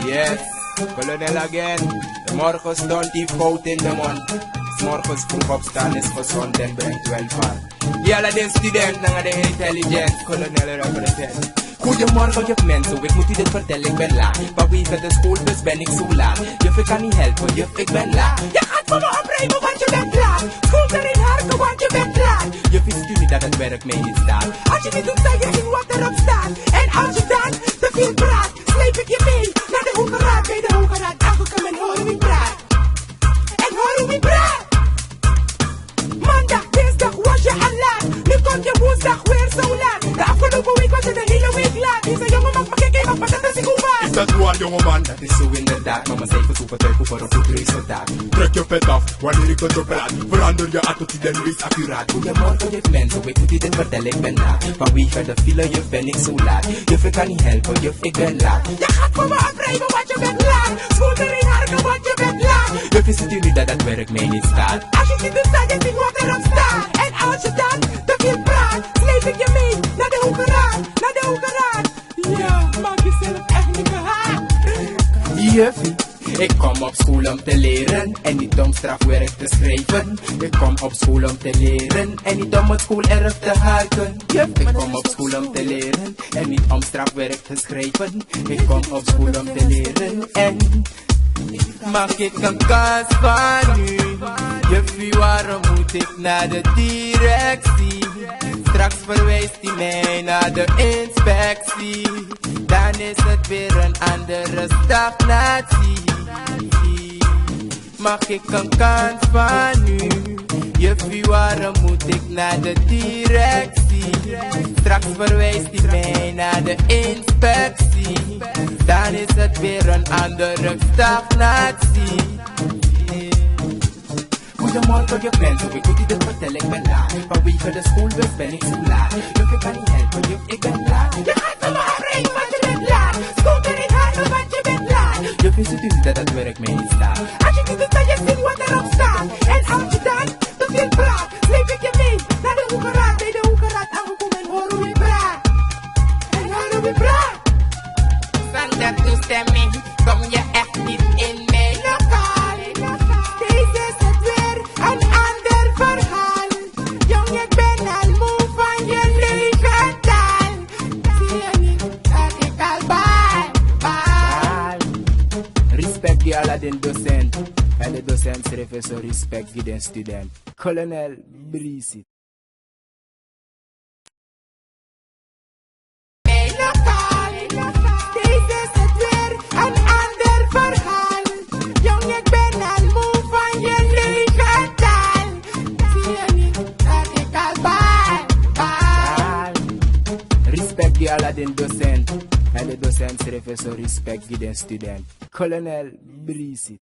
Yes, kolonel again. De morgenstond die fout in de mond. 's Morgens vroeg opstaan is gezond en brengt welvaart. Jelle de student, naar de intelligent, kolonel represent. Goedemorgen juf mensen, ik moet u dit vertellen, ik ben laat. Vanwege de schoolbus ben ik zo laat. Juf, ik kan niet helpen, juf, ik ben laat. Je gaat voor me oprijmen, want je bent laat. School erin harken, want je bent laat. Juf, is u niet dat het werk mee is staat? Als je niet doet, dan je zien wat erop staat. En als je dan te veel praat, sleep ik je mee naar de hoge raad. Bij de hoge raad aangekomen en hoor hoe ik praat. En hoor hoe ik praat. Maandag, dinsdag was je al laat. Nu komt je woensdag weer zo laat. De afgelopen week was je de hele week laat. Deze jongen mag maar kijken, maar dat is ik hoe waar. Is dat waar, jongeman? Dat is zo inderdaad, maar mijn cijfers hoeven tuigen voor een goed resultaat. Trek je pet af, wanneer ik met je praat. Verander je attitude en wees accuraat. Goedemorgen juf mensen, ik moet u dit vertellen, ik ben laat. Vanwege de file, juf, ben ik zo laat. Juf, ik kan niet helpen, juf, ik ben laat. Je gaat voor me oprijmen, want je bent laat. School erin harken, want je bent laat. Juf, is het u niet dat het werk mee niet staat? Als je niet doet, dan je ziet wat erop staat. En als je dan te veel praat, sleep ik je mee naar de hoge raad. Naar de hoge raad. Ja, maak jezelf echt niet gehaald. Juffie, ik kom op school om te leren en niet om strafwerk te schrijven. Ik kom op school om te leren en niet om het schoolerf te haken. Juf, ik kom op school om te leren en niet om strafwerk te schrijven. Ik kom op school om te leren en... Mag ik een kans van u? Juffie, waarom moet ik naar de directie? Straks verwijst hij mij naar de inspectie. Dan is het weer een andere stagnatie. Mag ik een kans van u? Juffie, waarom moet ik naar de directie? Straks verwijst hij mij naar de inspectie. Dan is het weer een andere stagnatie. Goedemorgen juf mensen, ik moet u dit vertellen, ik ben laat. Vanwege de schoolbus ben ik zo laat. Juf, ik kan niet helpen, juf, ik ben laat. Je gaat van me afrijden, want je bent laat. School erin harken, want je bent laat. Juf, is het u niet dat het werk mee niet staat? Als je niet doet, dan je ziet wat erop staat. En als je dan te veel praat, sleep ik je mee naar de hoge raad. Bij de hoge raad aangekomen en hoor hoe je praat. En hoor hoe je praat. Zonder toestemming kom je echt niet in mijn lokaal. Deze is het weer, een ander verhaal. Jong, ik ben al moe van je leugentaal. Zie je niet dat ik al baal. Respect die alle den docent. En de docent schreef zo respect die den student. Kolonel Brisit. Respect die alle den docent. En de docent schreef zo respect die den student. Kolonel Brisit.